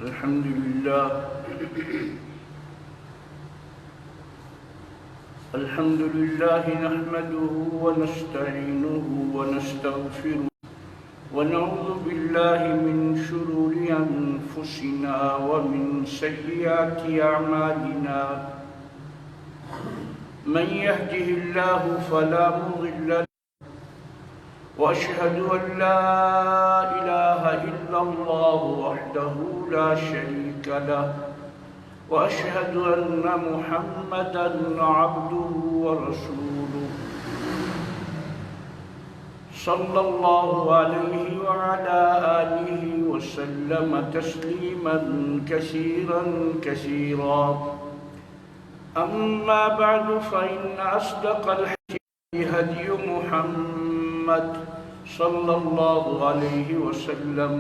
الحمد لله الحمد لله نحمده ونستعينه ونستغفره ونعوذ بالله من شرور أنفسنا ومن سيئات أعمالنا من يهده الله فلا مضل له وأشهد أن لا إله إلا الله وحده لا شريك له وأشهد أن محمدًا عبده ورسوله صلى الله عليه وعلى آله وسلم تسليمًا كثيرًا كثيرًا أما بعد فإن أصدق الحديث هدي محمد صلى الله عليه وسلم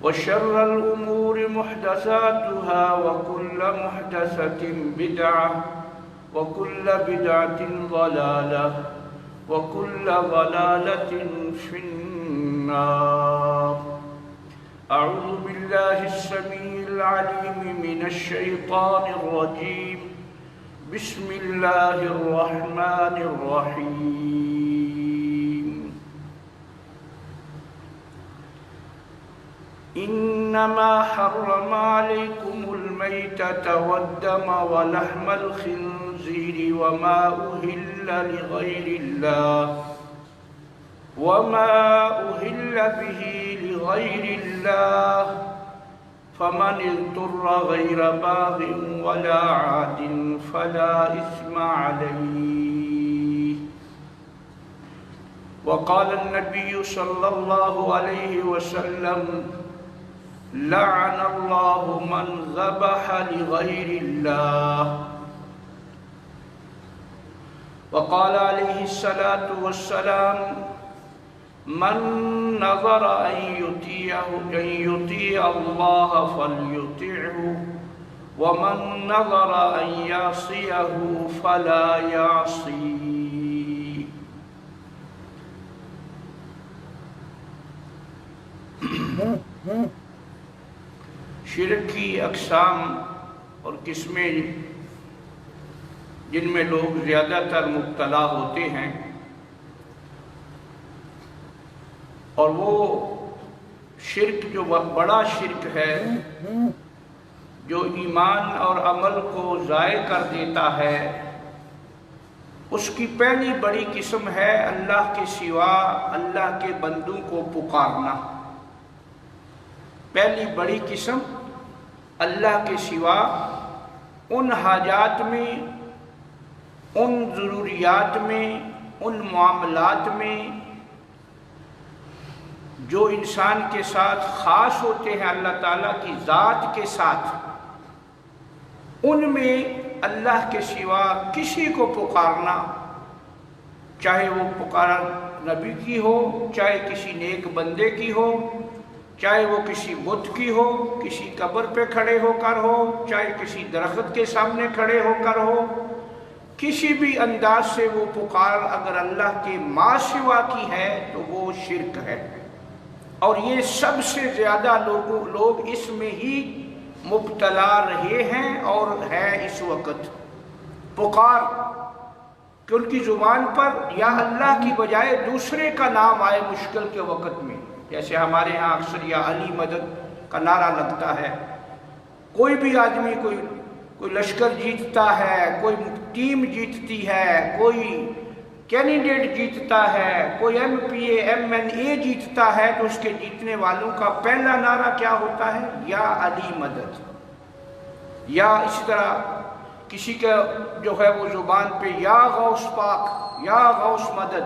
وشر الأمور محدثاتها وكل محدثة بدعة وكل بدعة ضلالة وكل ضلالة في النار. أعوذ بالله السميع العليم من الشيطان الرجيم. بسم الله الرحمن الرحيم. إنما حرم عليكم الميتة والدم ولحم الخنزير وما أهل لغير الله به لغير الله فمن اضطر غير باغ ولا عاد فلا إثم عليه. وقال النبي صلى الله عليه وسلم لعن الله من ذبح لغير الله. وقال عليه الصلاة والسلام من نظر أن يطيع الله فليطعه ومن نظر أن يعصيه فلا يعصيه. شرک کی اقسام اور قسمیں جن میں لوگ زیادہ تر مبتلا ہوتے ہیں اور وہ شرک جو بڑا شرک ہے جو ایمان اور عمل کو ضائع کر دیتا ہے، اس کی پہلی بڑی قسم ہے اللہ کے سوا اللہ کے بندوں کو پکارنا. پہلی بڑی قسم اللہ کے سوا ان حاجات میں، ان ضروریات میں، ان معاملات میں جو انسان کے ساتھ خاص ہوتے ہیں اللہ تعالیٰ کی ذات کے ساتھ، ان میں اللہ کے سوا کسی کو پکارنا، چاہے وہ پکارا نبی کی ہو، چاہے کسی نیک بندے کی ہو، چاہے وہ کسی بت کی ہو، کسی قبر پہ کھڑے ہو کر ہو، چاہے کسی درخت کے سامنے کھڑے ہو کر ہو، کسی بھی انداز سے وہ پکار اگر اللہ کے ما سوا کی ہے تو وہ شرک ہے. اور یہ سب سے زیادہ لوگ اس میں ہی مبتلا رہے ہیں اور ہے اس وقت. پکار کہ ان کی زبان پر یا اللہ کی بجائے دوسرے کا نام آئے مشکل کے وقت میں، جیسے ہمارے ہاں اکثر یا علی مدد کا نعرہ لگتا ہے. کوئی بھی آدمی کوئی لشکر جیتتا ہے، کوئی ٹیم جیتتی ہے، کوئی کینڈیڈیٹ جیتتا ہے، کوئی M P A M N A جیتتا ہے، تو اس کے جیتنے والوں کا پہلا نعرہ کیا ہوتا ہے؟ یا علی مدد. یا اسی طرح کسی کا جو ہے وہ زبان پہ یا غوث پاک، یا غوث مدد،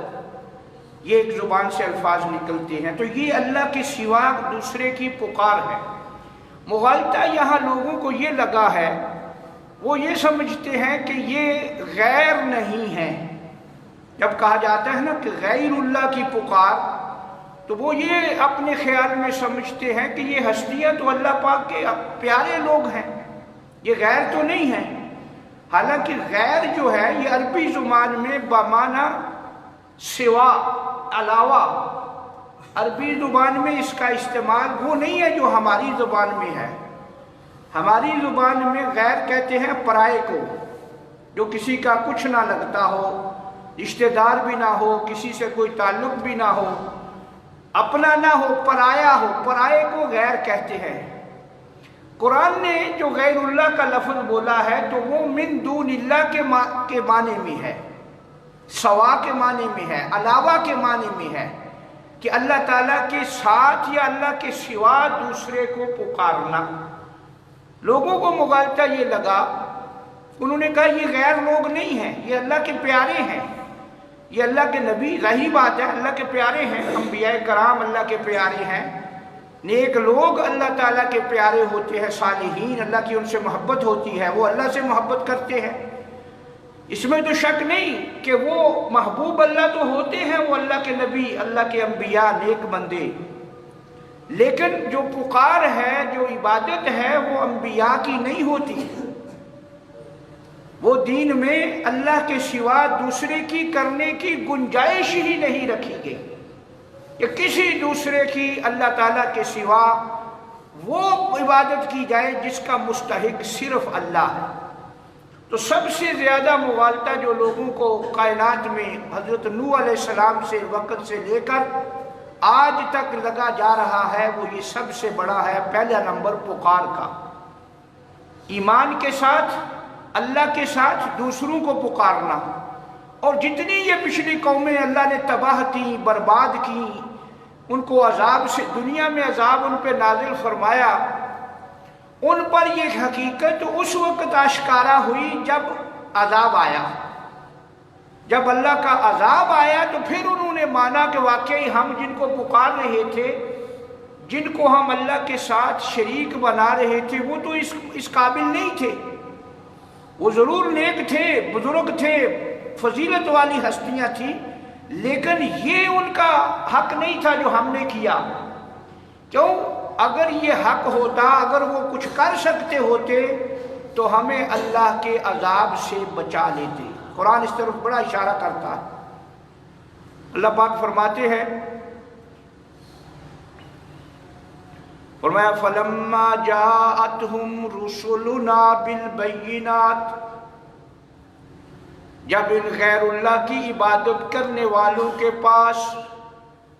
یہ ایک زبان سے الفاظ نکلتے ہیں. تو یہ اللہ کے سوا دوسرے کی پکار ہے. مغالطہ یہاں لوگوں کو یہ لگا ہے، وہ یہ سمجھتے ہیں کہ یہ غیر نہیں ہے. جب کہا جاتا ہے نا کہ غیر اللہ کی پکار، تو وہ یہ اپنے خیال میں سمجھتے ہیں کہ یہ ہستیاں تو اللہ پاک کے پیارے لوگ ہیں، یہ غیر تو نہیں ہیں. حالانکہ غیر جو ہے یہ عربی زبان میں بمعنی سوا، علاوہ، عربی زبان میں اس کا استعمال وہ نہیں ہے جو ہماری زبان میں ہے۔ ہماری زبان میں غیر کہتے ہیں پرائے کو، جو کسی کا کچھ نہ لگتا ہو، رشتہ دار بھی نہ ہو، کسی سے کوئی تعلق بھی نہ ہو، اپنا نہ ہو، پرایا ہو، پرائے کو غیر کہتے ہیں۔ قرآن نے جو غیر اللہ کا لفظ بولا ہے تو وہ من دون اللہ کے معنی میں ہے، سوا کے معنی میں ہے، علاوہ کے معنی میں ہے، کہ اللہ تعالیٰ کے ساتھ یا اللہ کے سوا دوسرے کو پکارنا۔ لوگوں کو مغالطہ یہ لگا، انہوں نے کہا یہ غیر لوگ نہیں ہیں، یہ اللہ کے پیارے ہیں، یہ اللہ کے نبی۔ ظاہر بات ہے اللہ کے پیارے ہیں، انبیاء کرام اللہ کے پیارے ہیں، نیک لوگ اللہ تعالیٰ کے پیارے ہوتے ہیں، صالحین، اللہ کی ان سے محبت ہوتی ہے، وہ اللہ سے محبت کرتے ہیں۔ اس میں تو شک نہیں کہ وہ محبوب اللہ تو ہوتے ہیں، وہ اللہ کے نبی، اللہ کے انبیاء، نیک بندے، لیکن جو پکار ہے، جو عبادت ہے، وہ انبیاء کی نہیں ہوتی۔ وہ دین میں اللہ کے سوا دوسرے کی کرنے کی گنجائش ہی نہیں رکھی گئی کہ کسی دوسرے کی اللہ تعالیٰ کے سوا وہ عبادت کی جائے جس کا مستحق صرف اللہ ہے۔ تو سب سے زیادہ مغالطہ جو لوگوں کو کائنات میں حضرت نوح علیہ السلام سے وقت سے لے کر آج تک لگا جا رہا ہے، وہ یہ سب سے بڑا ہے، پہلا نمبر پکار کا، ایمان کے ساتھ، اللہ کے ساتھ دوسروں کو پکارنا۔ اور جتنی یہ پچھلی قومیں اللہ نے تباہ کی، برباد کی، ان کو عذاب سے، دنیا میں عذاب ان پہ نازل فرمایا، ان پر یہ حقیقت اس وقت آشکارا ہوئی جب عذاب آیا۔ جب اللہ کا عذاب آیا تو پھر انہوں نے مانا کہ واقعی ہم جن کو پکار رہے تھے، جن کو ہم اللہ کے ساتھ شریک بنا رہے تھے، وہ تو اس قابل نہیں تھے۔ وہ ضرور نیک تھے، بزرگ تھے، فضیلت والی ہستیاں تھیں، لیکن یہ ان کا حق نہیں تھا جو ہم نے کیا۔ کیوں؟ اگر یہ حق ہوتا، اگر وہ کچھ کر سکتے ہوتے تو ہمیں اللہ کے عذاب سے بچا لیتے۔ قرآن اس طرف بڑا اشارہ کرتا ہے۔ اللہ پاک فرماتے ہیں، فرمایا فَلَمَّا جَاءَتْهُمْ رُسُلُنَا بِالْبَيِّنَاتِ، جب ان غیر اللہ کی عبادت کرنے والوں کے پاس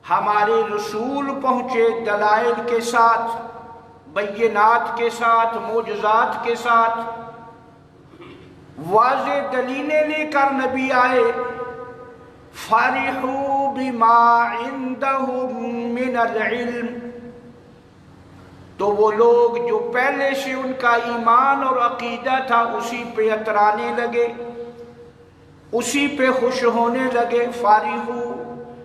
ہمارے رسول پہنچے دلائل کے ساتھ، بینات کے ساتھ، معجزات کے ساتھ، واضح دلیلیں لے کر نبی آئے، فَرِحُوا بِمَا عِندَهُم مِّنَ الْعِلْمِ، تو وہ لوگ جو پہلے سے ان کا ایمان اور عقیدہ تھا اسی پہ اترانے لگے، اسی پہ خوش ہونے لگے۔ فارحو،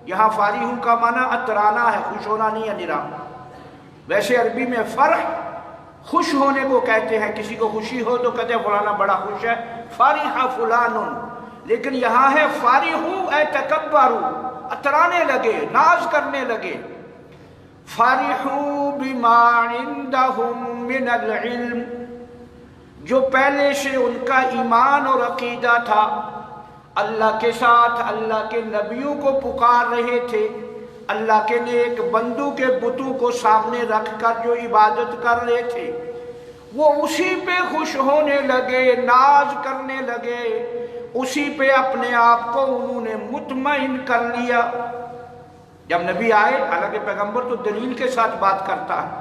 یہاں فارحو کا معنی اترانا ہے، خوش ہونا نہیں ہے نرا۔ ویسے عربی میں فرح خوش ہونے کو کہتے ہیں، کسی کو خوشی ہو تو کہتے ہیں فلانا بڑا خوش ہے، فارح فلان، لیکن یہاں ہے فارحو اے تکبرو، اترانے لگے، ناز کرنے لگے۔ فارحو بما عندهم من العلم، جو پہلے سے ان کا ایمان اور عقیدہ تھا، اللہ کے ساتھ اللہ کے نبیوں کو پکار رہے تھے، اللہ کے نیک بندوں کے بتوں کو سامنے رکھ کر جو عبادت کر رہے تھے، وہ اسی پہ خوش ہونے لگے، ناز کرنے لگے، اسی پہ اپنے آپ کو انہوں نے مطمئن کر لیا۔ جب نبی آئے، حالانکہ پیغمبر تو دلیل کے ساتھ بات کرتا ہے،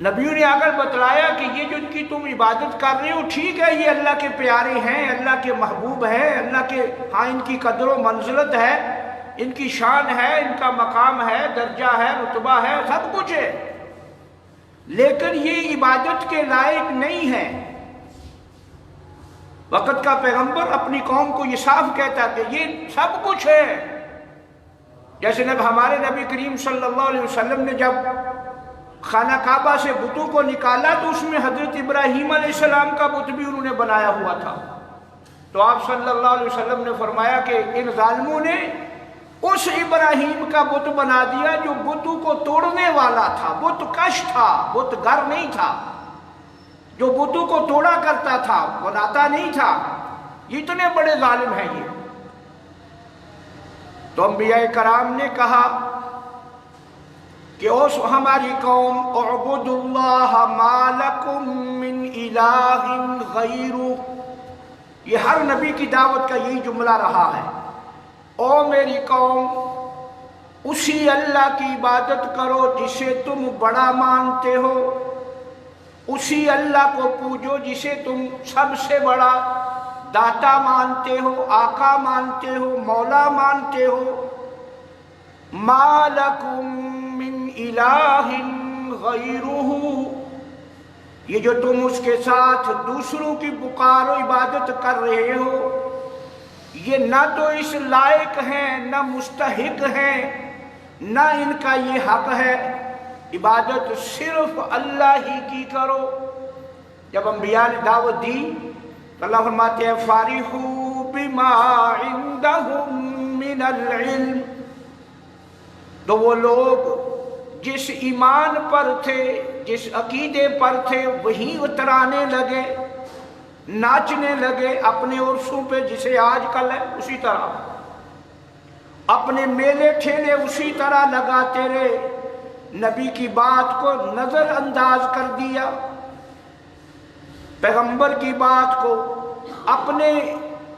نبیوں نے آ کر بتلایا کہ یہ جو ان کی تم عبادت کر رہے ہو ٹھیک ہے، یہ اللہ کے پیارے ہیں، اللہ کے محبوب ہیں، اللہ کے ہاں ان کی قدر و منزلت ہے، ان کی شان ہے، ان کا مقام ہے، درجہ ہے، رتبہ ہے، سب کچھ ہے، لیکن یہ عبادت کے لائق نہیں ہے۔ وقت کا پیغمبر اپنی قوم کو یہ صاف کہتا کہ یہ سب کچھ ہے۔ جیسے ہمارے نبی کریم صلی اللہ علیہ وسلم نے جب خانہ کعبہ سے بتوں کو نکالا تو اس میں حضرت ابراہیم علیہ السلام کا بت بھی انہوں نے بنایا ہوا تھا، تو آپ صلی اللہ علیہ وسلم نے فرمایا کہ ان ظالموں نے اس ابراہیم کا بت بنا دیا جو بتوں کو توڑنے والا تھا، بت کش تھا، بت گر نہیں تھا، جو بتوں کو توڑا کرتا تھا، بناتا نہیں تھا۔ یہ اتنے بڑے ظالم ہیں یہ۔ تو انبیاء کرام نے کہا کہ اوس ہماری قوم اعبدوا ما لکم من الہ غیرہ، یہ ہر نبی کی دعوت کا یہی جملہ رہا ہے، او میری قوم اسی اللہ کی عبادت کرو جسے تم بڑا مانتے ہو، اسی اللہ کو پوجو جسے تم سب سے بڑا داتا مانتے ہو، آقا مانتے ہو، مولا مانتے ہو۔ ما لکم من الہ غیرہ، یہ جو تم اس کے ساتھ دوسروں کی پکار و عبادت کر رہے ہو، یہ نہ تو اس لائق ہیں، نہ مستحق ہیں، نہ ان کا یہ حق ہے، عبادت صرف اللہ ہی کی کرو۔ جب انبیاء نے دعوت دی تو اللہ فرماتے ہیں فَارِحُوا بِمَا عِندَهُم مِّنَ الْعِلْمِ، تو وہ لوگ جس ایمان پر تھے، جس عقیدے پر تھے، وہی اترانے لگے، ناچنے لگے اپنے عرصوں پہ، جسے آج کل ہے اسی طرح اپنے میلے ٹھیلے اسی طرح لگاتے رہے، نبی کی بات کو نظر انداز کر دیا، پیغمبر کی بات کو اپنے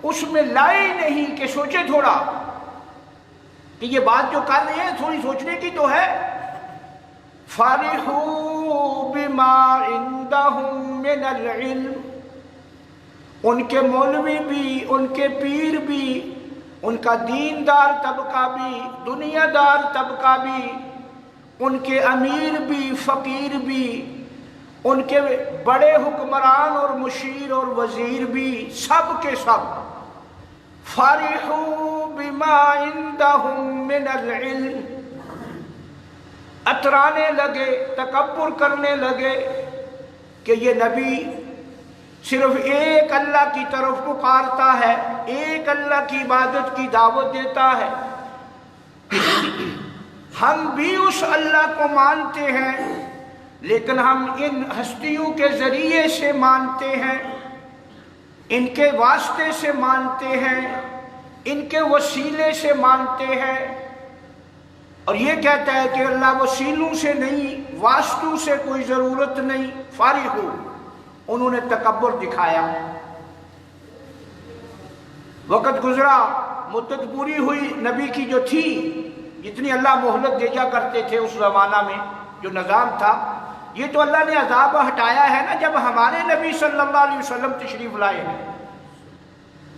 اس میں لائے نہیں کہ سوچے تھوڑا کہ یہ بات جو کر رہے ہیں تھوڑی سوچنے کی تو ہے۔ فَارِحُوا بِمَا عِندَهُم مِّنَ الْعِلْمِ، ان کے مولوی بھی، ان کے پیر بھی، ان کا دیندار طبقہ بھی، دنیا دار طبقہ بھی، ان کے امیر بھی، فقیر بھی، ان کے بڑے حکمران اور مشیر اور وزیر بھی، سب کے سب فَارِحُوا بِمَا عِندَهُم مِّنَ الْعِلْمِ، اترانے لگے، تکبر کرنے لگے کہ یہ نبی صرف ایک اللہ کی طرف پکارتا ہے، ایک اللہ کی عبادت کی دعوت دیتا ہے، ہم بھی اس اللہ کو مانتے ہیں لیکن ہم ان ہستیوں کے ذریعے سے مانتے ہیں، ان کے واسطے سے مانتے ہیں، ان کے وسیلے سے مانتے ہیں، اور یہ کہتا ہے کہ اللہ وسیلوں سے نہیں، واسطوں سے کوئی ضرورت نہیں۔ فارغ ہو، انہوں نے تکبر دکھایا، وقت گزرا، مدت پوری ہوئی نبی کی جو تھی، جتنی اللہ مہلت دیا کرتے تھے اس زمانہ میں جو نظام تھا، یہ تو اللہ نے عذاب ہٹایا ہے نا جب ہمارے نبی صلی اللہ علیہ وسلم تشریف لائے ہیں،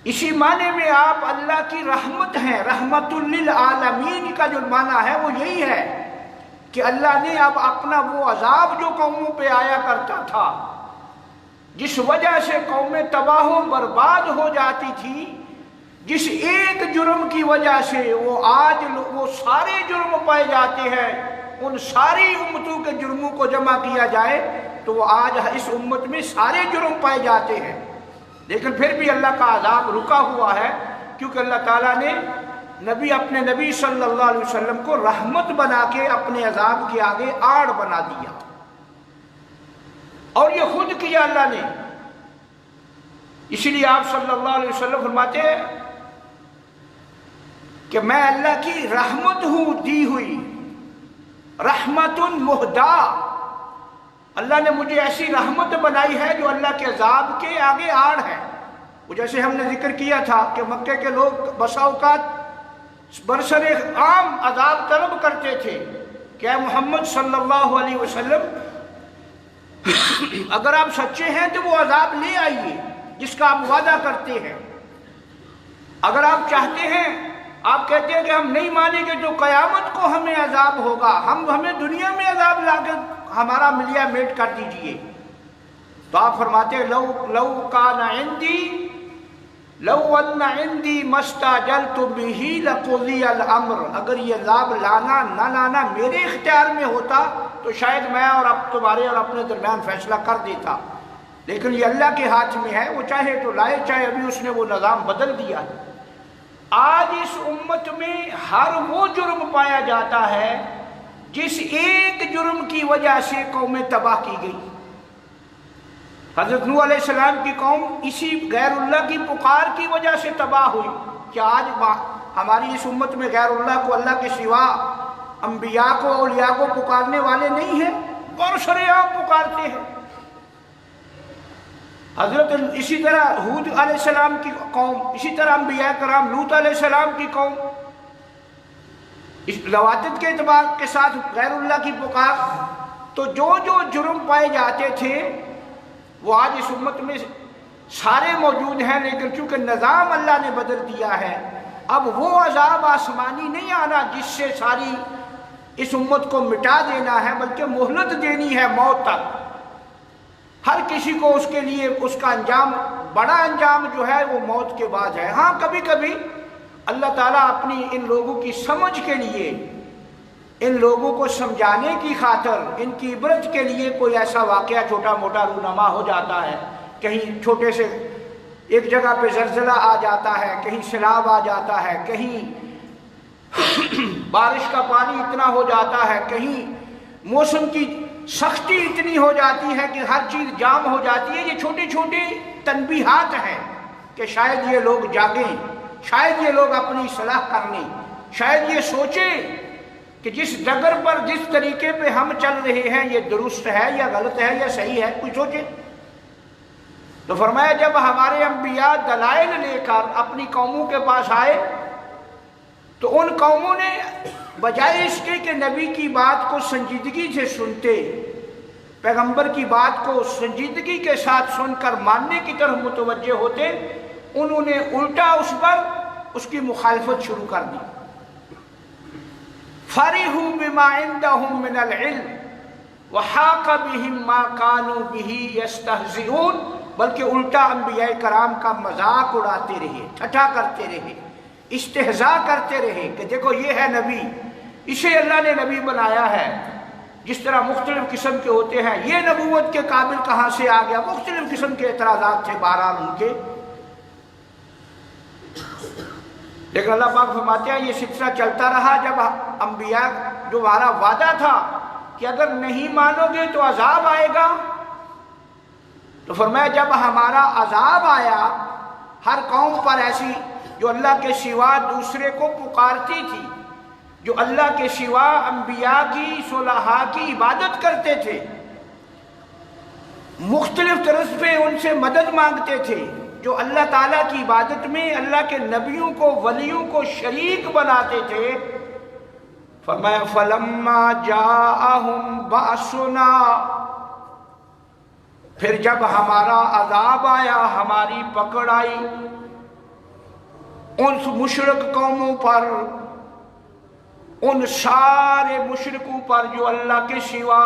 اسی معنی میں آپ اللہ کی رحمت ہیں، رحمت للعالمین کا جو معنی ہے وہ یہی ہے کہ اللہ نے اب اپنا وہ عذاب جو قوموں پہ آیا کرتا تھا، جس وجہ سے قومیں تباہ و برباد ہو جاتی تھی، جس ایک جرم کی وجہ سے وہ آج وہ سارے جرم پائے جاتے ہیں، ان ساری امتوں کے جرموں کو جمع کیا جائے تو وہ آج اس امت میں سارے جرم پائے جاتے ہیں، لیکن پھر بھی اللہ کا عذاب رکا ہوا ہے، کیونکہ اللہ تعالیٰ نے اپنے نبی صلی اللہ علیہ وسلم کو رحمت بنا کے اپنے عذاب کے آگے آڑ بنا دیا، اور یہ خود کیا اللہ نے۔ اسی لیے آپ صلی اللہ علیہ وسلم فرماتے ہیں کہ میں اللہ کی رحمت ہوں دی ہوئی، رحمت مہدا، اللہ نے مجھے ایسی رحمت بنائی ہے جو اللہ کے عذاب کے آگے آڑ ہے۔ وہ جیسے ہم نے ذکر کیا تھا کہ مکے کے لوگ بسا اوقات برسر عام عذاب طلب کرتے تھے کہ اے محمد صلی اللہ علیہ وسلم اگر آپ سچے ہیں تو وہ عذاب لے آئیے جس کا آپ وعدہ کرتے ہیں، اگر آپ چاہتے ہیں، آپ کہتے ہیں کہ ہم نہیں مانیں گے تو قیامت کو ہمیں عذاب ہوگا، ہمیں دنیا میں عذاب لا کے ہمارا ملیا میٹ کر دیجئے، تو آپ فرماتے ہیں لو کان عندی لو ان عندی مستعجلت بہ لقضی الامر، اگر یہ عذاب لانا نہ لانا میرے اختیار میں ہوتا تو شاید میں اور اب تمہارے اور اپنے درمیان فیصلہ کر دیتا، لیکن یہ اللہ کے ہاتھ میں ہے، وہ چاہے تو لائے، چاہے ابھی اس نے وہ نظام بدل دیا ہے۔ آج اس امت میں ہر وہ جرم پایا جاتا ہے جس ایک جرم کی وجہ سے قومیں تباہ کی گئی۔ حضرت نوح علیہ السلام کی قوم اسی غیر اللہ کی پکار کی وجہ سے تباہ ہوئی۔ کیا آج ہماری اس امت میں غیر اللہ کو اللہ کے سوا انبیاء کو اولیاء کو پکارنے والے نہیں ہیں، برسرعام پکارتے ہیں۔ حضرت اسی طرح ہود علیہ السلام کی قوم، اسی طرح انبیاء کرام لوط علیہ السلام کی قوم، اس لواتت کے اعتبار کے ساتھ غیر اللہ کی پکار۔ تو جو جو جرم پائے جاتے تھے وہ آج اس امت میں سارے موجود ہیں، لیکن چونکہ نظام اللہ نے بدل دیا ہے، اب وہ عذاب آسمانی نہیں آنا جس سے ساری اس امت کو مٹا دینا ہے، بلکہ مہلت دینی ہے موت تک۔ ہر کسی کو اس کے لیے اس کا انجام، بڑا انجام جو ہے وہ موت کے بعد ہے۔ ہاں کبھی کبھی اللہ تعالیٰ اپنی ان لوگوں کی سمجھ کے لیے، ان لوگوں کو سمجھانے کی خاطر، ان کی عبرت کے لیے کوئی ایسا واقعہ چھوٹا موٹا رونما ہو جاتا ہے، کہیں چھوٹے سے ایک جگہ پہ زلزلہ آ جاتا ہے، کہیں سیلاب آ جاتا ہے، کہیں بارش کا پانی اتنا ہو جاتا ہے، کہیں موسم کی سختی اتنی ہو جاتی ہے کہ ہر چیز جام ہو جاتی ہے۔ یہ چھوٹی چھوٹی تنبیہات ہیں کہ شاید یہ لوگ جاگیں، شاید یہ لوگ اپنی اصلاح کر لیں، شاید یہ سوچیں کہ جس ڈگر پر جس طریقے پہ ہم چل رہے ہیں یہ درست ہے یا غلط ہے یا صحیح ہے، کوئی سوچے۔ تو فرمایا جب ہمارے انبیاء دلائل لے کر اپنی قوموں کے پاس آئے تو ان قوموں نے بجائے اس کے کہ نبی کی بات کو سنجیدگی سے سنتے، پیغمبر کی بات کو سنجیدگی کے ساتھ سن کر ماننے کی طرف متوجہ ہوتے، انہوں نے الٹا اس پر اس کی مخالفت شروع کر دی۔ فَرِحُوا بِمَا عِندَهُم مِّنَ الْعِلْمِ وَحَاقَ بِهِم مَّا كَانُوا بِهِ يَسْتَهْزِئُونَ، بلکہ الٹا انبیاء کرام کا مذاق اڑاتے رہے، ٹھٹھا کرتے رہے، استہزاء کرتے رہے کہ دیکھو یہ ہے نبی، اسے اللہ نے نبی بنایا ہے۔ جس طرح مختلف قسم کے ہوتے ہیں، یہ نبوت کے قابل کہاں سے آ گیا، مختلف قسم کے اعتراضات تھے بہرحال ان کے۔ لیکن اللہ پاک فرماتے ہیں یہ سلسلہ چلتا رہا۔ جب انبیاء جو ہمارا وعدہ تھا کہ اگر نہیں مانو گے تو عذاب آئے گا، تو فرمایا جب ہمارا عذاب آیا، ہر قوم پر ایسی جو اللہ کے سوا دوسرے کو پکارتی تھی، جو اللہ کے سوا انبیاء کی صلحاء کی عبادت کرتے تھے، مختلف طرز پہ ان سے مدد مانگتے تھے، جو اللہ تعالیٰ کی عبادت میں اللہ کے نبیوں کو ولیوں کو شریک بناتے تھے، فرمایا فَلَمَّا جَاءَهُمْ بَأْسُنَا، پھر جب ہمارا عذاب آیا، ہماری پکڑ آئی ان مشرک قوموں پر، ان سارے مشرکوں پر جو اللہ کے سوا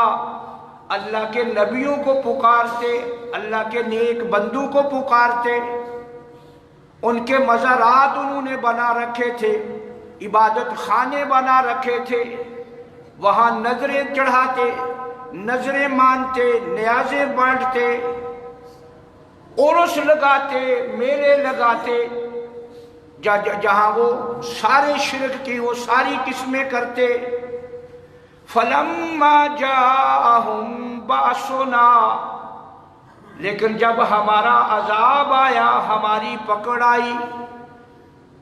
اللہ کے نبیوں کو پکارتے، اللہ کے نیک بندوں کو پکارتے، ان کے مزارات انہوں نے بنا رکھے تھے، عبادت خانے بنا رکھے تھے، وہاں نظریں چڑھاتے، نظریں مانتے، نیازیں بانٹتے، عرس لگاتے، میلے لگاتے، جہاں وہ سارے شرک کی وہ ساری قسمیں کرتے۔ فَلَمَّا جَاءَهُمْ بَأْسُنَا، لیکن جب ہمارا عذاب آیا، ہماری پکڑ آئی،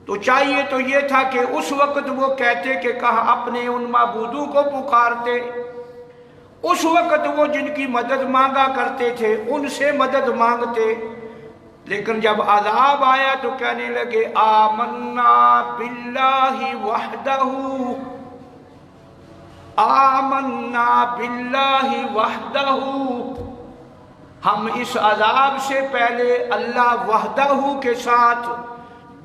تو چاہیے تو یہ تھا کہ اس وقت وہ کہتے کہ کہاں اپنے ان معبودوں کو پکارتے، اس وقت وہ جن کی مدد مانگا کرتے تھے ان سے مدد مانگتے، لیکن جب عذاب آیا تو کہنے لگے آمنا باللہ وحدہ، آمنا باللہ وحدہ، ہم اس عذاب سے پہلے اللہ وحدہ کے ساتھ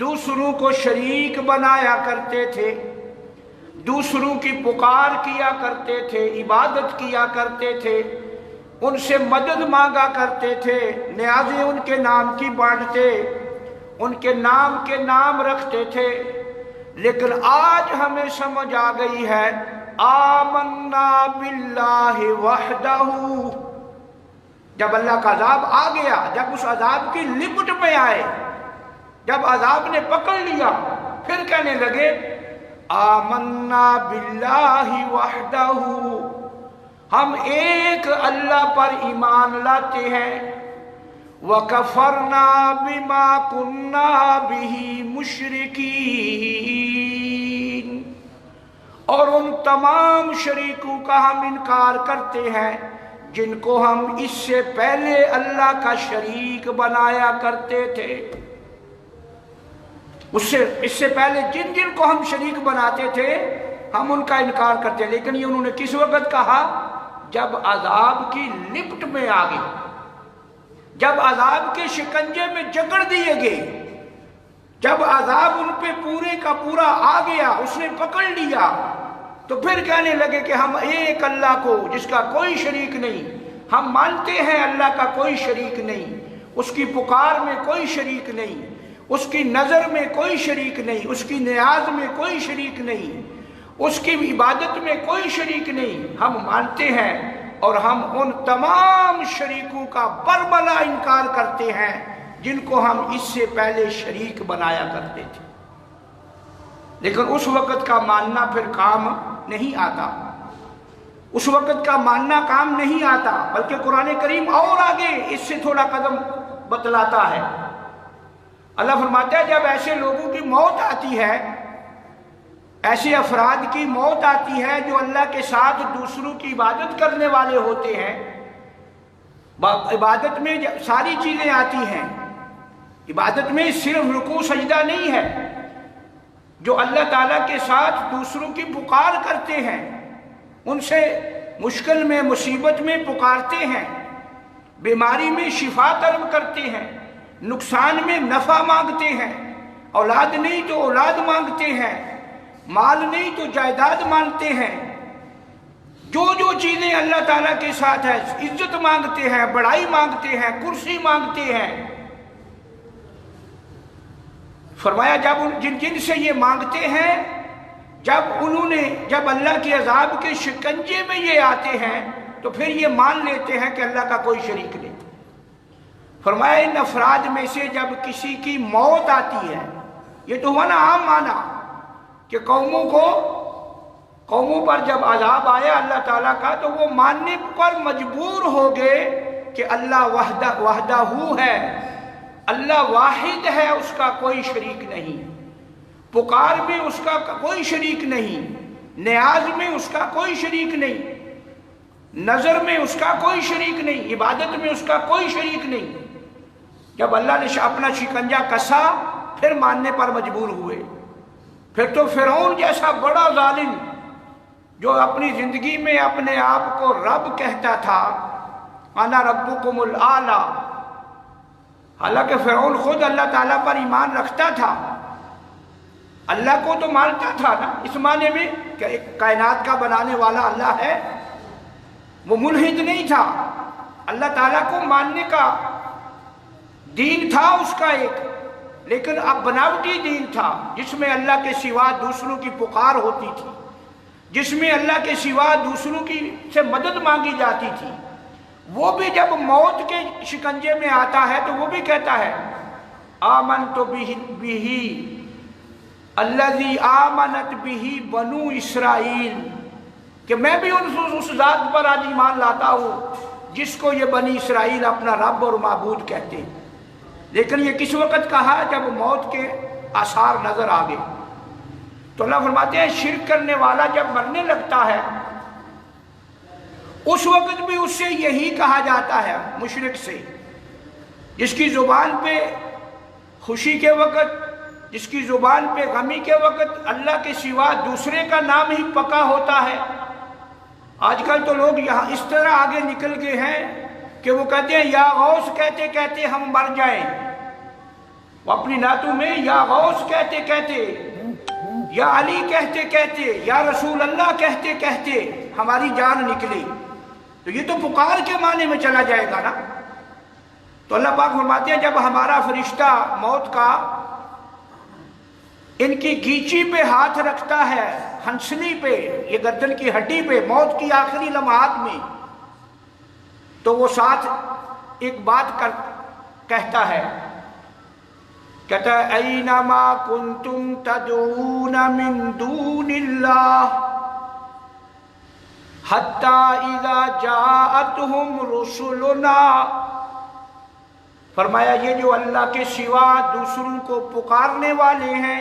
دوسروں کو شریک بنایا کرتے تھے، دوسروں کی پکار کیا کرتے تھے، عبادت کیا کرتے تھے، ان سے مدد مانگا کرتے تھے، نیازیں ان کے نام کی بانٹتے، ان کے نام کے نام رکھتے تھے۔ لیکن آج ہمیں سمجھ آ گئی ہے آمنا باللہ وحدہ، جب اللہ کا عذاب آ گیا، جب اس عذاب کی لپٹ میں آئے، جب عذاب نے پکڑ لیا، پھر کہنے لگے آمنا باللہ وحدہ، ہم ایک اللہ پر ایمان لاتے ہیں، وَكَفَرْنَا بِمَا كُنَّا بِهِ مُشْرِكِينَ، اور ان تمام شریکوں کا ہم انکار کرتے ہیں جن کو ہم اس سے پہلے اللہ کا شریک بنایا کرتے تھے۔ اس سے پہلے جن جن کو ہم شریک بناتے تھے ہم ان کا انکار کرتے، لیکن یہ انہوں نے کس وقت کہا؟ جب عذاب کی لپٹ میں آ گئے، جب عذاب کے شکنجے میں جکڑ دیے گئے، جب عذاب ان پہ پورے کا پورا آ گیا، اس نے پکڑ لیا، تو پھر کہنے لگے کہ ہم ایک اللہ کو جس کا کوئی شریک نہیں، ہم مانتے ہیں اللہ کا کوئی شریک نہیں، اس کی پکار میں کوئی شریک نہیں، اس کی نظر میں کوئی شریک نہیں، اس کی نیاز میں کوئی شریک نہیں، اس کی عبادت میں کوئی شریک نہیں، ہم مانتے ہیں اور ہم ان تمام شریکوں کا برملا انکار کرتے ہیں جن کو ہم اس سے پہلے شریک بنایا کرتے تھے۔ لیکن اس وقت کا ماننا پھر کام نہیں آتا، اس وقت کا ماننا کام نہیں آتا، بلکہ قرآن کریم اور آگے اس سے تھوڑا قدم بتلاتا ہے۔ اللہ فرماتا ہے جب ایسے لوگوں کی موت آتی ہے، ایسے افراد کی موت آتی ہے جو اللہ کے ساتھ دوسروں کی عبادت کرنے والے ہوتے ہیں، عبادت میں ساری چیزیں آتی ہیں، عبادت میں صرف رکوع سجدہ نہیں ہے، جو اللہ تعالیٰ کے ساتھ دوسروں کی پکار کرتے ہیں، ان سے مشکل میں مصیبت میں پکارتے ہیں، بیماری میں شفا طلب کرتے ہیں، نقصان میں نفع مانگتے ہیں، اولاد نہیں تو اولاد مانگتے ہیں، مال نہیں تو جائیداد مانگتے ہیں، جو جو چیزیں اللہ تعالیٰ کے ساتھ ہے، عزت مانگتے ہیں، بڑائی مانگتے ہیں، کرسی مانگتے ہیں۔ فرمایا جب جن سے یہ مانگتے ہیں، جب اللہ کے عذاب کے شکنجے میں یہ آتے ہیں تو پھر یہ مان لیتے ہیں کہ اللہ کا کوئی شریک نہیں۔ فرمایا ان افراد میں سے جب کسی کی موت آتی ہے، یہ تو ہوا نا عام معنی کہ قوموں پر جب عذاب آیا اللہ تعالیٰ کا تو وہ ماننے پر مجبور ہو گئے کہ اللہ وحدہ ہے، اللہ واحد ہے، اس کا کوئی شریک نہیں، پکار میں اس کا کوئی شریک نہیں، نیاز میں اس کا کوئی شریک نہیں، نظر میں اس کا کوئی شریک نہیں، عبادت میں اس کا کوئی شریک نہیں۔ جب اللہ نے اپنا شکنجہ کسا پھر ماننے پر مجبور ہوئے۔ پھر تو فرعون جیسا بڑا ظالم جو اپنی زندگی میں اپنے آپ کو رب کہتا تھا، انا ربکم الاعلی، حالانکہ فرعون خود اللہ تعالیٰ پر ایمان رکھتا تھا، اللہ کو تو مانتا تھا نا، اس معنی میں کہ ایک کائنات کا بنانے والا اللہ ہے، وہ ملحد نہیں تھا، اللہ تعالیٰ کو ماننے کا دین تھا اس کا ایک، لیکن اب بناوٹی دین تھا جس میں اللہ کے سوا دوسروں کی پکار ہوتی تھی، جس میں اللہ کے سوا دوسروں کی سے مدد مانگی جاتی تھی۔ وہ بھی جب موت کے شکنجے میں آتا ہے تو وہ بھی کہتا ہے آمنت بہ الذی آمنت بہ بنو اسرائیل، کہ میں بھی اس ذات پر آج ایمان لاتا ہوں جس کو یہ بنی اسرائیل اپنا رب اور معبود کہتے ہیں۔ لیکن یہ کس وقت کہا؟ جب موت کے آثار نظر آ گئے۔ تو اللہ فرماتے ہیں شرک کرنے والا جب مرنے لگتا ہے اس وقت بھی اس سے یہی کہا جاتا ہے، مشرک سے، جس کی زبان پہ خوشی کے وقت، جس کی زبان پہ غمی کے وقت اللہ کے سوا دوسرے کا نام ہی پکا ہوتا ہے۔ آج کل تو لوگ یہاں اس طرح آگے نکل گئے ہیں کہ وہ کہتے ہیں یا غوث کہتے کہتے ہم مر جائیں، وہ اپنی نعتوں میں یا غوث کہتے کہتے، یا علی کہتے کہتے، یا رسول اللہ کہتے کہتے ہماری جان نکلی، تو یہ تو پکار کے معنی میں چلا جائے گا نا۔ تو اللہ پاک فرماتے ہیں جب ہمارا فرشتہ موت کا ان کی گیچی پہ ہاتھ رکھتا ہے، ہنسلی پہ، یہ گردن کی ہڈی پہ، موت کی آخری لمحات میں، تو وہ ساتھ ایک بات کہتا ہے، کہتا ہے اینما کنتم تدعون من دون اللہ حتی اذا جاءتہم رسلنا، فرمایا یہ جو اللہ کے سوا دوسروں کو پکارنے والے ہیں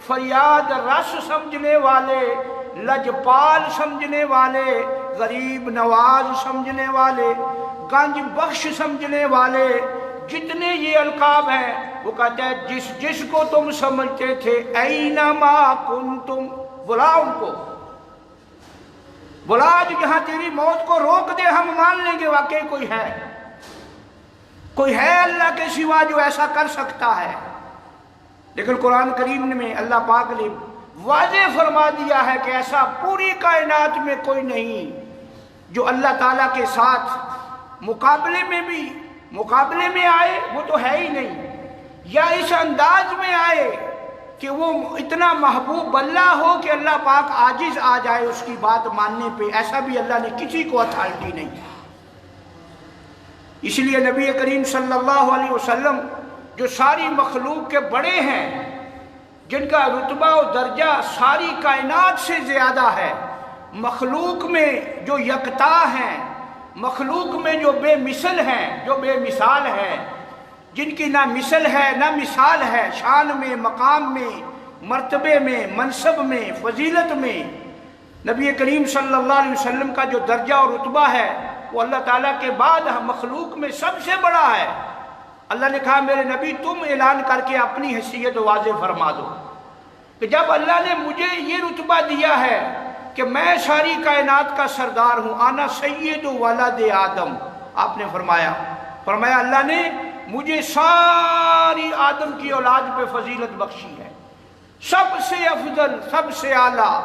فریاد رس سمجھنے والے، لجپال سمجھنے والے، غریب نواز سمجھنے والے، گنج بخش سمجھنے والے، جتنے یہ القاب ہیں وہ کہتے ہیں جس جس کو تم سمجھتے تھے اینما کنتم، بلا ان کو، بلا جو جہاں تیری موت کو روک دے ہم مان لیں گے واقعی کوئی ہے اللہ کے سوا جو ایسا کر سکتا ہے۔ لیکن قرآن کریم میں اللہ پاک نے واضح فرما دیا ہے کہ ایسا پوری کائنات میں کوئی نہیں جو اللہ تعالیٰ کے ساتھ مقابلے میں آئے، وہ تو ہے ہی نہیں، یا اس انداز میں آئے کہ وہ اتنا محبوب اللہ ہو کہ اللہ پاک عاجز آ جائے اس کی بات ماننے پہ، ایسا بھی اللہ نے کسی کو اتھارٹی نہیں۔ اس لیے نبی کریم صلی اللہ علیہ وسلم جو ساری مخلوق کے بڑے ہیں، جن کا رتبہ و درجہ ساری کائنات سے زیادہ ہے، مخلوق میں جو یکتا ہیں، مخلوق میں جو بے مثل ہیں، جو بے مثال ہیں، جن کی نہ مثل ہے نہ مثال ہے، شان میں، مقام میں، مرتبے میں، منصب میں، فضیلت میں، نبی کریم صلی اللہ علیہ وسلم کا جو درجہ اور رتبہ ہے وہ اللہ تعالیٰ کے بعد مخلوق میں سب سے بڑا ہے۔ اللہ نے کہا میرے نبی تم اعلان کر کے اپنی حیثیت واضح فرما دو کہ جب اللہ نے مجھے یہ رتبہ دیا ہے کہ میں ساری کائنات کا سردار ہوں، انا سید ولد آدم، آپ نے فرمایا اللہ نے مجھے ساری آدم کی اولاد پہ فضیلت بخشی ہے، سب سے افضل، سب سے اعلیٰ،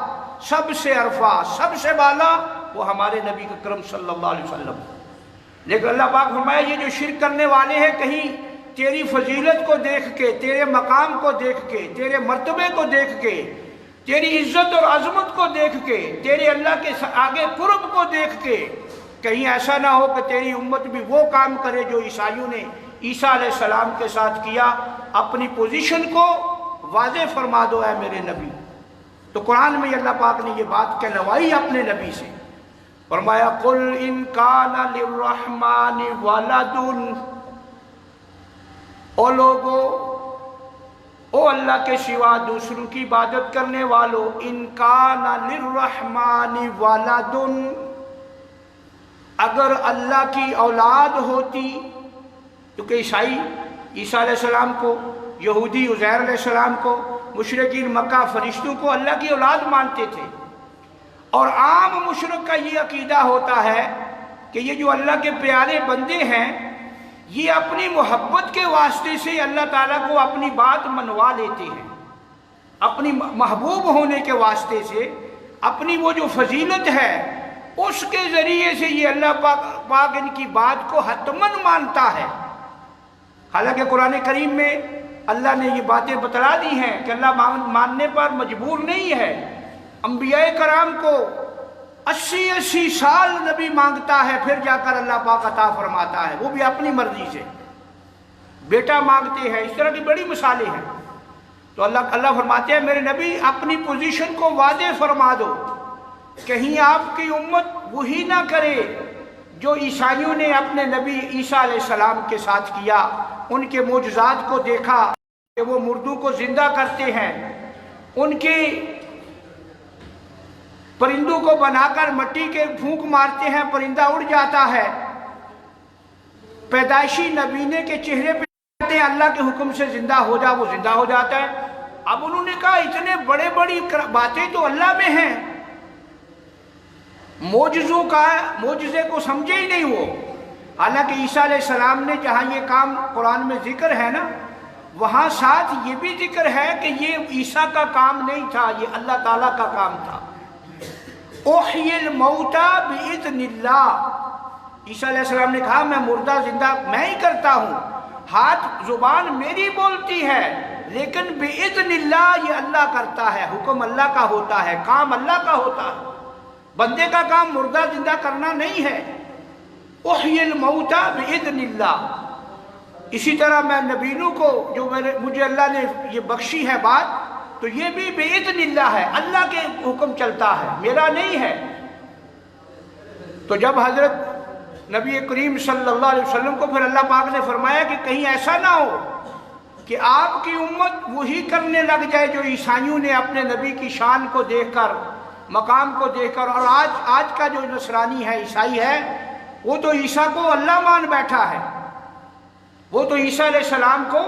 سب سے عرفہ، سب سے بالا وہ ہمارے نبی اکرم صلی اللہ علیہ وسلم۔ لیکن اللہ پاک فرمایا یہ جو شرک کرنے والے ہیں کہیں تیری فضیلت کو دیکھ کے، تیرے مقام کو دیکھ کے، تیرے مرتبے کو دیکھ کے، تیری عزت اور عظمت کو دیکھ کے، تیرے اللہ کے آگے قرب کو دیکھ کے کہیں ایسا نہ ہو کہ تیری امت بھی وہ کام کرے جو عیسائیوں نے عیسیٰ علیہ السلام کے ساتھ کیا۔ اپنی پوزیشن کو واضح فرما دو اے میرے نبی۔ تو قرآن میں اللہ پاک نے یہ بات کہلوائی اپنے نبی سے، فرمایا قل ان کان للرحمن ولد، او لوگو، او اللہ کے سوا دوسروں کی عبادت کرنے والو، ان کان للرحمن ولد، اگر اللہ کی اولاد ہوتی، کیونکہ عیسائی عیسیٰ علیہ السلام کو، یہودی عزیر علیہ السلام کو، مشرکین مکہ فرشتوں کو اللہ کی اولاد مانتے تھے، اور عام مشرک کا یہ عقیدہ ہوتا ہے کہ یہ جو اللہ کے پیارے بندے ہیں یہ اپنی محبت کے واسطے سے اللہ تعالیٰ کو اپنی بات منوا لیتے ہیں، اپنی محبوب ہونے کے واسطے سے اپنی وہ جو فضیلت ہے اس کے ذریعے سے یہ اللہ پاک ان کی بات کو حتماً مانتا ہے۔ حالانکہ قرآن کریم میں اللہ نے یہ باتیں بتلا دی ہیں کہ اللہ ماننے پر مجبور نہیں ہے۔ انبیاء کرام کو 80 سال نبی مانگتا ہے، پھر جا کر اللہ پاک عطا فرماتا ہے، وہ بھی اپنی مرضی سے، بیٹا مانگتے ہیں، اس طرح کی بڑی مثالیں ہیں۔ تو اللہ فرماتے ہیں میرے نبی اپنی پوزیشن کو واضح فرما دو، کہیں آپ کی امت وہی نہ کرے جو عیسائیوں نے اپنے نبی عیسیٰ علیہ السلام کے ساتھ کیا۔ ان کے معجزات کو دیکھا کہ وہ مردوں کو زندہ کرتے ہیں، ان کے پرندوں کو بنا کر مٹی کے پھونک مارتے ہیں، پرندہ اڑ جاتا ہے، پیدائشی نبینے کے چہرے پہ کہتے ہیں اللہ کے حکم سے زندہ ہو جا، وہ زندہ ہو جاتا ہے۔ اب انہوں نے کہا اتنے بڑی باتیں تو اللہ میں ہیں، معجزے کو سمجھے ہی نہیں وہ۔ حالانکہ عیسیٰ علیہ السلام نے جہاں یہ کام قرآن میں ذکر ہے نا، وہاں ساتھ یہ بھی ذکر ہے کہ یہ عیسیٰ کا کام نہیں تھا، یہ اللہ تعالیٰ کا کام تھا۔ احیی الموتى باذن اللہ، عیسیٰ علیہ السلام نے کہا میں مردہ زندہ میں ہی کرتا ہوں، ہاتھ زبان میری بولتی ہے، لیکن باذن اللہ یہ اللہ کرتا ہے، حکم اللہ کا ہوتا ہے، کام اللہ کا ہوتا ہے، بندے کا کام مردہ زندہ کرنا نہیں ہے۔ احیی الموتى باذن اللہ۔ اسی طرح میں نبیوں کو جو مجھے اللہ نے یہ بخشی ہے بات، تو یہ بھی باذن اللہ ہے، اللہ کے حکم چلتا ہے، میرا نہیں ہے۔ تو جب حضرت نبی کریم صلی اللہ علیہ وسلم کو پھر اللہ پاک نے فرمایا کہ کہیں ایسا نہ ہو کہ آپ کی امت وہی کرنے لگ جائے جو عیسائیوں نے اپنے نبی کی شان کو دیکھ کر، مقام کو دیکھ کر، اور آج کا جو نصرانی ہے، عیسائی ہے، وہ تو عیسیٰ کو اللہ مان بیٹھا ہے، وہ تو عیسیٰ علیہ السلام کو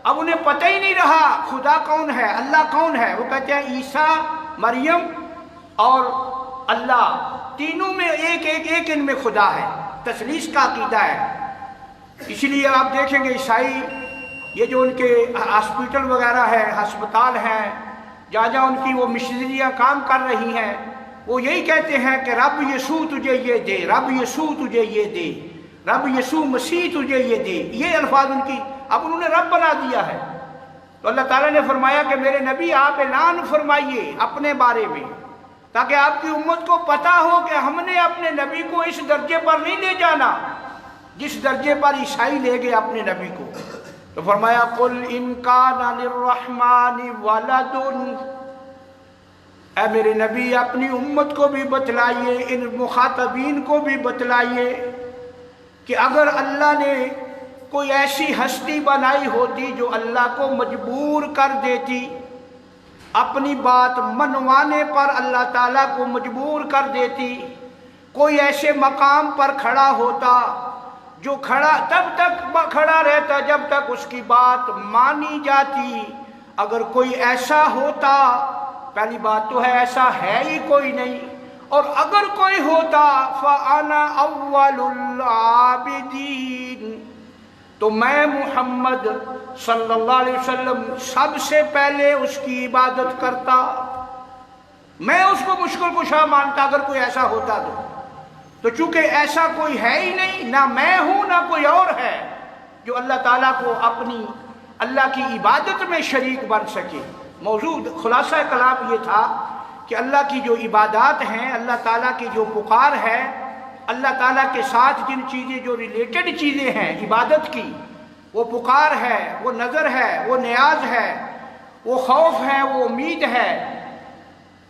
اب انہیں پتہ ہی نہیں رہا خدا کون ہے، اللہ کون ہے۔ وہ کہتے ہیں عیسیٰ، مریم اور اللہ تینوں میں ایک ان میں خدا ہے، تثلیث کا عقیدہ ہے۔ اس لیے آپ دیکھیں گے عیسائی یہ جو ان کے ہاسپٹل وغیرہ ہے، ہسپتال ہیں، جہاں ان کی وہ مشنریاں کام کر رہی ہیں، وہ یہی کہتے ہیں کہ رب یسوع تجھے یہ دے، رب یسوع تجھے یہ دے، رب یسوع مسیح تجھے یہ دے، یہ الفاظ ان کی اب انہوں نے رب بنا دیا ہے۔ تو اللہ تعالیٰ نے فرمایا کہ میرے نبی آپ اعلان فرمائیے اپنے بارے میں، تاکہ آپ کی امت کو پتہ ہو کہ ہم نے اپنے نبی کو اس درجے پر نہیں لے جانا جس درجے پر عیسائی لے گئے اپنے نبی کو۔ تو فرمایا قل ان کان للرحمن ولد، اے میرے نبی اپنی امت کو بھی بتلائیے، ان مخاطبین کو بھی بتلائیے کہ اگر اللہ نے کوئی ایسی ہستی بنائی ہوتی جو اللہ کو مجبور کر دیتی، اپنی بات منوانے پر اللہ تعالیٰ کو مجبور کر دیتی، کوئی ایسے مقام پر کھڑا ہوتا جو تب تک کھڑا رہتا جب تک اس کی بات مانی جاتی۔ اگر کوئی ایسا ہوتا، پہلی بات تو ہے ایسا ہے ہی کوئی نہیں، اور اگر کوئی ہوتا فَأَنَا أَوَّلُ الْعَابِدِينَ، تو میں محمد صلی اللہ علیہ وسلم سب سے پہلے اس کی عبادت کرتا، میں اس کو مشکل کشا مانتا اگر کوئی ایسا ہوتا تو چونکہ ایسا کوئی ہے ہی نہیں، نہ میں ہوں نہ کوئی اور ہے جو اللہ تعالیٰ کو اپنی اللہ کی عبادت میں شریک بن سکے۔ موضوع خلاصہ کلام یہ تھا کہ اللہ کی جو عبادات ہیں، اللہ تعالیٰ کی جو پکار ہے، اللہ تعالیٰ کے ساتھ جن چیزیں جو ریلیٹڈ چیزیں ہیں عبادت کی، وہ پکار ہے، وہ نظر ہے، وہ نیاز ہے، وہ خوف ہے، وہ امید ہے،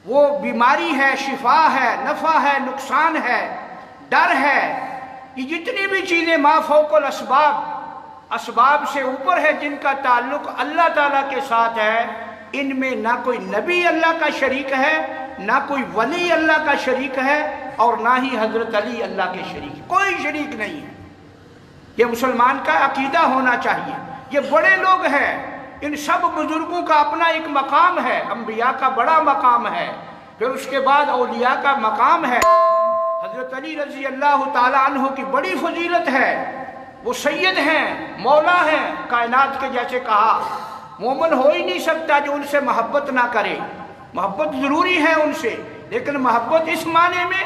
وہ بیماری ہے، شفا ہے، نفع ہے، نقصان ہے، ڈر ہے، یہ جتنی بھی چیزیں ما فوق الاسباب، اسباب سے اوپر ہے، جن کا تعلق اللہ تعالیٰ کے ساتھ ہے، ان میں نہ کوئی نبی اللہ کا شریک ہے، نہ کوئی ولی اللہ کا شریک ہے، اور نہ ہی حضرت علی اللہ کے شریک، کوئی شریک نہیں ہے۔ یہ مسلمان کا عقیدہ ہونا چاہیے۔ یہ بڑے لوگ ہیں، ان سب بزرگوں کا اپنا ایک مقام ہے، انبیاء کا بڑا مقام ہے، پھر اس کے بعد اولیاء کا مقام ہے۔ حضرت علی رضی اللہ تعالیٰ عنہ کی بڑی فضیلت ہے، وہ سید ہیں، مولا ہیں کائنات کے، جیسے کہا مومن ہو ہی نہیں سکتا جو ان سے محبت نہ کرے۔ محبت ضروری ہے ان سے، لیکن محبت اس معنی میں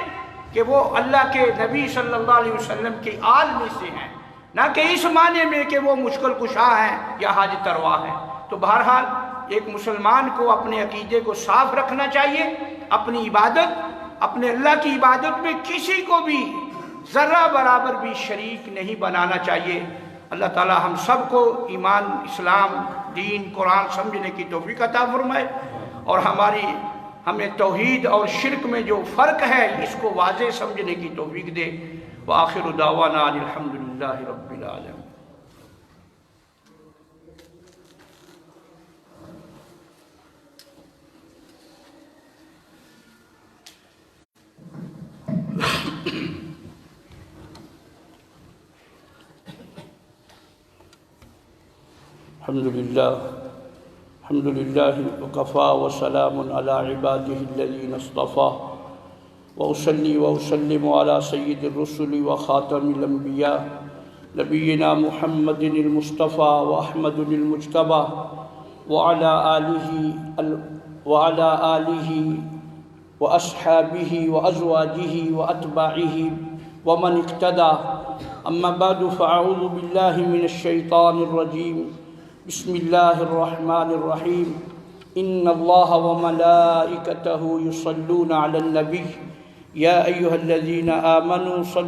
کہ وہ اللہ کے نبی صلی اللہ علیہ وسلم کے آل میں سے ہیں، نہ کہ اس معنی میں کہ وہ مشکل کشا ہیں یا حاجت روا ہیں۔ تو بہرحال ایک مسلمان کو اپنے عقیدے کو صاف رکھنا چاہیے، اپنی عبادت، اپنے اللہ کی عبادت میں کسی کو بھی ذرہ برابر بھی شریک نہیں بنانا چاہیے۔ اللہ تعالی ہم سب کو ایمان، اسلام، دین، قرآن سمجھنے کی توفیق عطا فرمائے، اور ہمیں توحید اور شرک میں جو فرق ہے اس کو واضح سمجھنے کی توفیق دے۔ وآخر دعوانا ان الحمدللہ رب العالمین۔ الحمد للہ وکفا وسلام علی عبادہ الذین اصطفیٰ، وأصلی وأسلم علی سید الرسل وخاتم الانبیاء نبینا محمد المصطفیٰ واحمد المجتبیٰ وعلی آلہ واصحابہ وازواجہ واتباعہ ومن اقتدى۔ اما بعد فاعوذ باللہ من الشیطان الرجیم۔ بسم اللہ الرحمن الرحیم۔ ان اللہ وملائکتہ یصلون علی النبی یا ایہا الذین آمنوا صلوا